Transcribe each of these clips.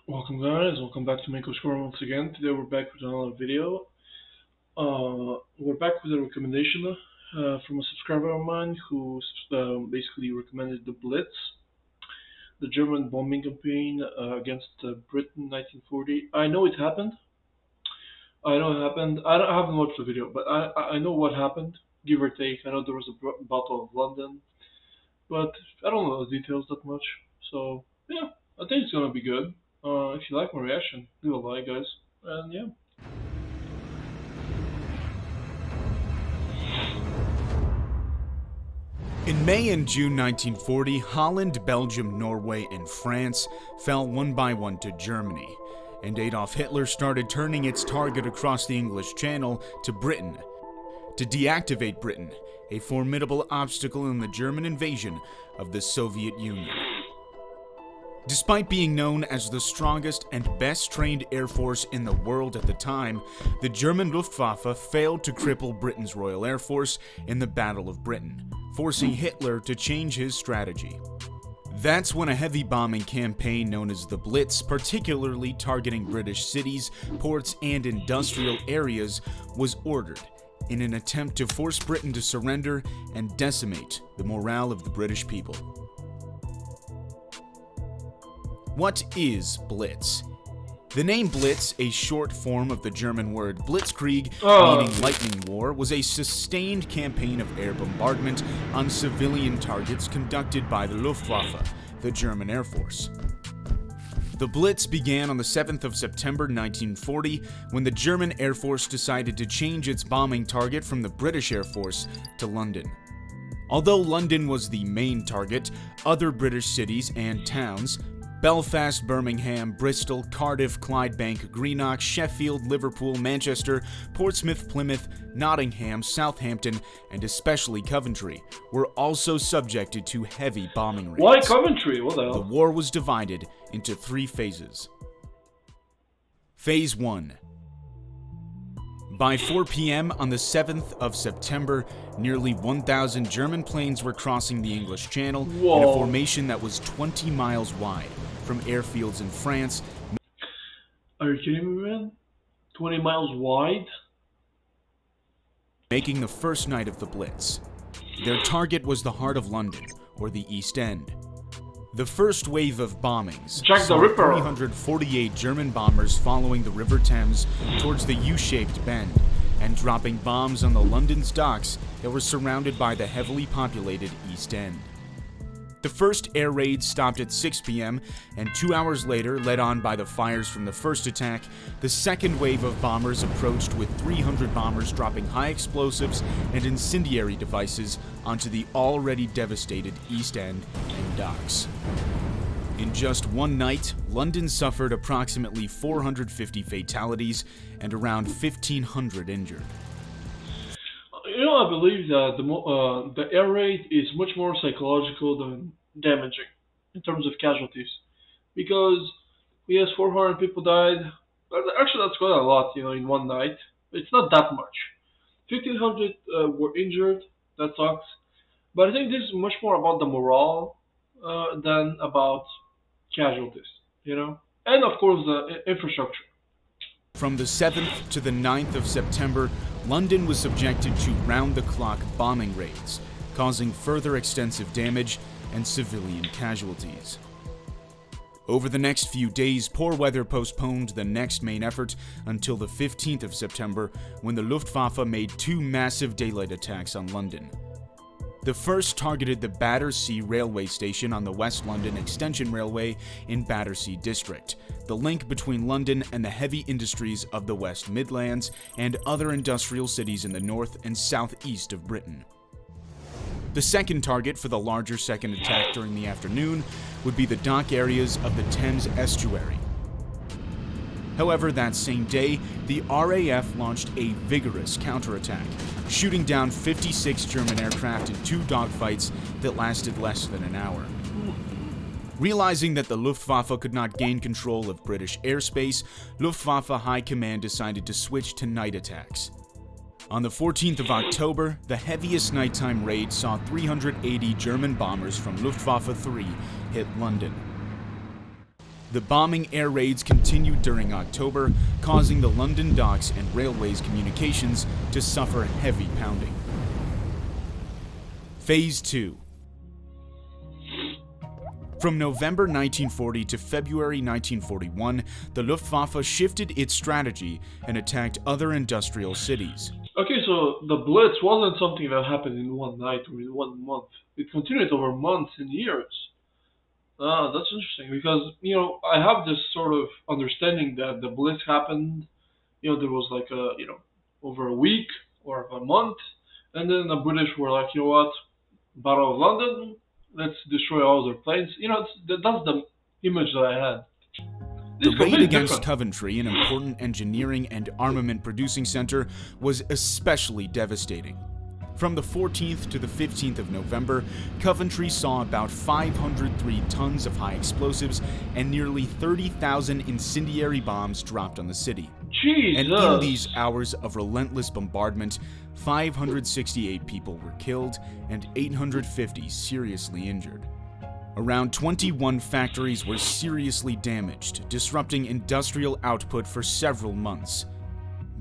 Welcome guys, welcome back to Mako Score once again. Today we're back with another video. We're back with a recommendation from a subscriber of mine who basically recommended the Blitz, the German bombing campaign against Britain 1940. I know it happened. I haven't watched the video, but I know what happened, give or take. I know there was a Battle of London, but I don't know the details that much. So yeah, I think it's gonna be good. If you like my reaction, leave a like, guys. And yeah. In May and June 1940, Holland, Belgium, Norway, and France fell one by one to Germany, and Adolf Hitler started turning its target across the English Channel to Britain. To deactivate Britain, a formidable obstacle in the German invasion of the Soviet Union. Despite being known as the strongest and best-trained air force in the world at the time, the German Luftwaffe failed to cripple Britain's Royal Air Force in the Battle of Britain, forcing Hitler to change his strategy. That's when a heavy bombing campaign known as the Blitz, particularly targeting British cities, ports, and industrial areas, was ordered in an attempt to force Britain to surrender and decimate the morale of the British people. What is Blitz? The name Blitz, a short form of the German word Blitzkrieg, meaning lightning war, was a sustained campaign of air bombardment on civilian targets conducted by the Luftwaffe, the German Air Force. The Blitz began on the 7th of September 1940 when the German Air Force decided to change its bombing target from the British Air Force to London. Although London was the main target, other British cities and towns, Belfast, Birmingham, Bristol, Cardiff, Clydebank, Greenock, Sheffield, Liverpool, Manchester, Portsmouth, Plymouth, Nottingham, Southampton, and especially Coventry, were also subjected to heavy bombing raids. Why Coventry? What the hell? The war was divided into three phases. Phase 1. By 4 p.m. on the 7th of September, nearly 1,000 German planes were crossing the English Channel in a formation that was 20 miles wide, from airfields in France. Are you kidding me, man? 20 miles wide? Making the first night of the Blitz. Their target was the heart of London, or the East End. The first wave of bombings saw 348 German bombers following the River Thames towards the U-shaped bend and dropping bombs on the London's docks that were surrounded by the heavily populated East End. The first air raid stopped at 6 p.m., and 2 hours later, led on by the fires from the first attack, the second wave of bombers approached with 300 bombers dropping high explosives and incendiary devices onto the already devastated East End and docks. In just one night, London suffered approximately 450 fatalities and around 1,500 injured. You know, I believe that the air raid is much more psychological than damaging in terms of casualties, because yes, 400 people died. Actually, that's quite a lot, in one night. It's not that much. 1,500 were injured. That sucks. But I think this is much more about the morale than about casualties, and of course the infrastructure. From the 7th to the 9th of September, London was subjected to round-the-clock bombing raids, causing further extensive damage and civilian casualties. Over the next few days, poor weather postponed the next main effort until the 15th of September, when the Luftwaffe made two massive daylight attacks on London. The first targeted the Battersea railway station on the West London Extension Railway in Battersea District, the link between London and the heavy industries of the West Midlands and other industrial cities in the north and southeast of Britain. The second target for the larger second attack during the afternoon would be the dock areas of the Thames estuary. However, that same day, the RAF launched a vigorous counterattack, shooting down 56 German aircraft in two dogfights that lasted less than an hour. Realizing that the Luftwaffe could not gain control of British airspace, Luftwaffe High Command decided to switch to night attacks. On the 14th of October, the heaviest nighttime raid saw 380 German bombers from Luftwaffe 3 hit London. The bombing air raids continued during October, causing the London docks and railways communications to suffer heavy pounding. Phase 2. From November 1940 to February 1941, the Luftwaffe shifted its strategy and attacked other industrial cities. Okay, so the Blitz wasn't something that happened in one night or in 1 month. It continued over months and years. Ah, that's interesting because, I have this sort of understanding that the Blitz happened, there was like over a week or a month, and then the British were like, you know what, Battle of London, let's destroy all their planes. That's the image that I had. The raid against Coventry, an important engineering and armament producing center, was especially devastating. From the 14th to the 15th of November, Coventry saw about 503 tons of high explosives and nearly 30,000 incendiary bombs dropped on the city. Jesus. And in these hours of relentless bombardment, 568 people were killed and 850 seriously injured. Around 21 factories were seriously damaged, disrupting industrial output for several months.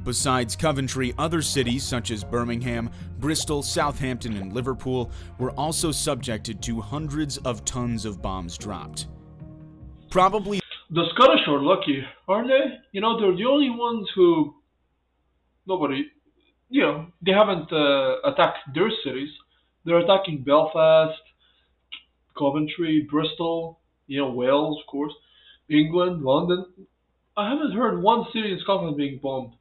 Besides Coventry, other cities such as Birmingham, Bristol, Southampton, and Liverpool were also subjected to hundreds of tons of bombs dropped. Probably the Scottish are lucky, aren't they? They're the only ones who they haven't attacked their cities. They're attacking Belfast, Coventry, Bristol, Wales, of course, England, London. I haven't heard one city in Scotland being bombed.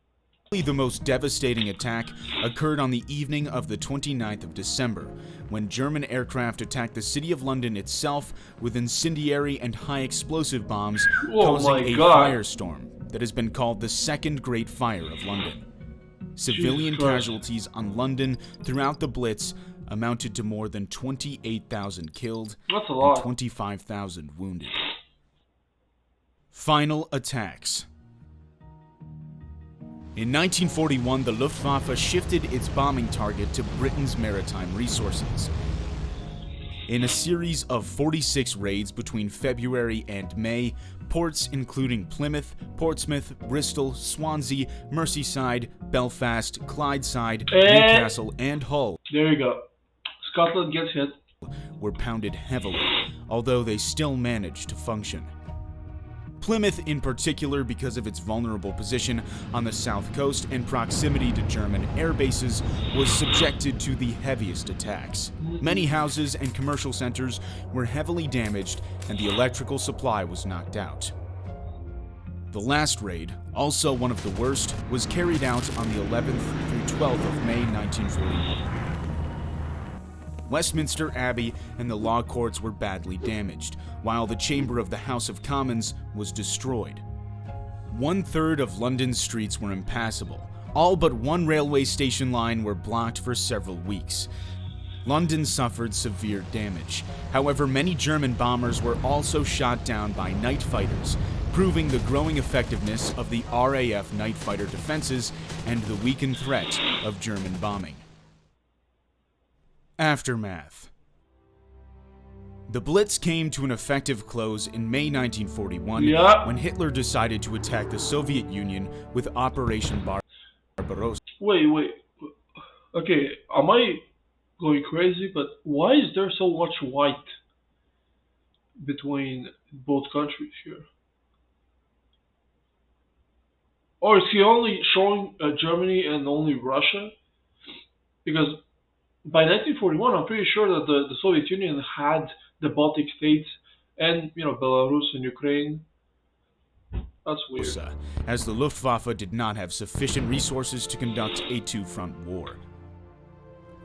The most devastating attack occurred on the evening of the 29th of December, when German aircraft attacked the city of London itself with incendiary and high explosive bombs, causing a firestorm that has been called the Second Great Fire of London. Civilian casualties on London throughout the Blitz amounted to more than 28,000 killed and 25,000 wounded. Final attacks. In 1941, the Luftwaffe shifted its bombing target to Britain's maritime resources. In a series of 46 raids between February and May, ports including Plymouth, Portsmouth, Bristol, Swansea, Merseyside, Belfast, Clydeside, Newcastle, and Hull, there you go, Scotland gets hit, were pounded heavily, although they still managed to function. Plymouth in particular, because of its vulnerable position on the south coast and proximity to German air bases, was subjected to the heaviest attacks. Many houses and commercial centers were heavily damaged and the electrical supply was knocked out. The last raid, also one of the worst, was carried out on the 11th through 12th of May 1941. Westminster Abbey and the law courts were badly damaged, while the chamber of the House of Commons was destroyed. 1/3 of London's streets were impassable. All but one railway station line were blocked for several weeks. London suffered severe damage. However, many German bombers were also shot down by night fighters, proving the growing effectiveness of the RAF night fighter defenses and the weakened threat of German bombing. Aftermath. The Blitz came to an effective close in May 1941 when Hitler decided to attack the Soviet Union with Operation Barbarossa. Wait. Okay, am I going crazy? But why is there so much white between both countries here? Or is he only showing Germany and only Russia? Because by 1941, I'm pretty sure that the Soviet Union had the Baltic states and, Belarus and Ukraine. That's weird. As the Luftwaffe did not have sufficient resources to conduct a two-front war.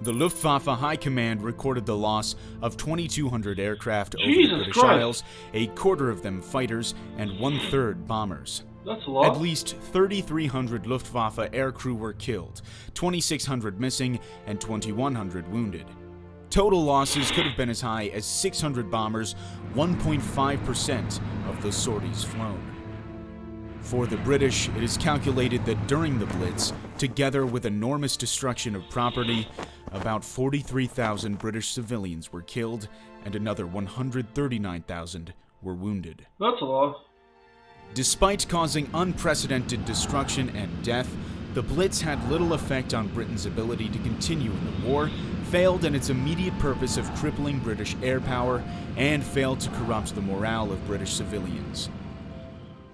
The Luftwaffe High Command recorded the loss of 2,200 aircraft over the British Isles, a quarter of them fighters, and 1/3 bombers. That's a lot. At least 3,300 Luftwaffe aircrew were killed, 2,600 missing, and 2,100 wounded. Total losses could have been as high as 600 bombers, 1.5% of the sorties flown. For the British, it is calculated that during the Blitz, together with enormous destruction of property, about 43,000 British civilians were killed and another 139,000 were wounded. That's a lot. Despite causing unprecedented destruction and death, the Blitz had little effect on Britain's ability to continue in the war, failed in its immediate purpose of crippling British air power, and failed to corrupt the morale of British civilians.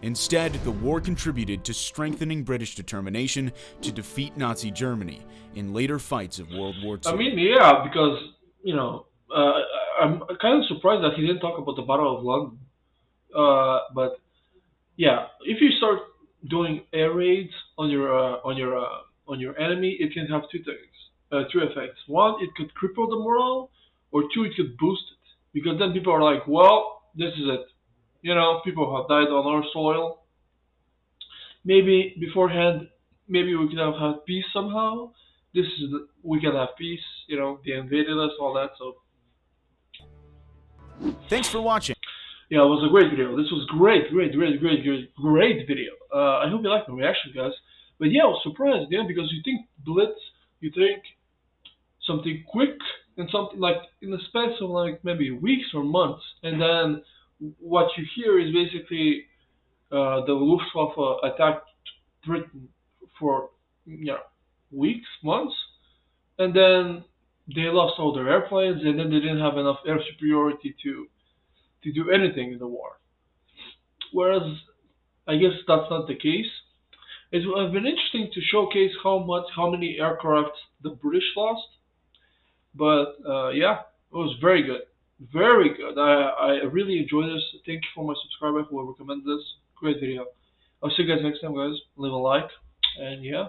Instead, the war contributed to strengthening British determination to defeat Nazi Germany in later fights of World War II. I mean, yeah, because I'm kind of surprised that he didn't talk about the Battle of London. But yeah, if you start doing air raids on your enemy, it can have two effects. One, it could cripple the morale, or two, it could boost it. Because then people are like, well, this is it. People have died on our soil. Maybe beforehand, maybe we could have had peace somehow. We can have peace. They invaded us, all that. So Thanks for watching. yeah, it was a great video. This was great video. I hope you liked my reaction, guys. But yeah, I was surprised, because you think Blitz, you think something quick and something like in the space of like maybe weeks or months, and then what you hear is basically the Luftwaffe attacked Britain for weeks, months, and then they lost all their airplanes, and then they didn't have enough air superiority to do anything in the war. Whereas I guess that's not the case. It would have been interesting to showcase how many aircraft the British lost, but yeah, it was very good, very good. I really enjoyed this. Thank you for my subscriber who will recommend this. Great video. I'll see you guys next time, guys. Leave a like, and yeah.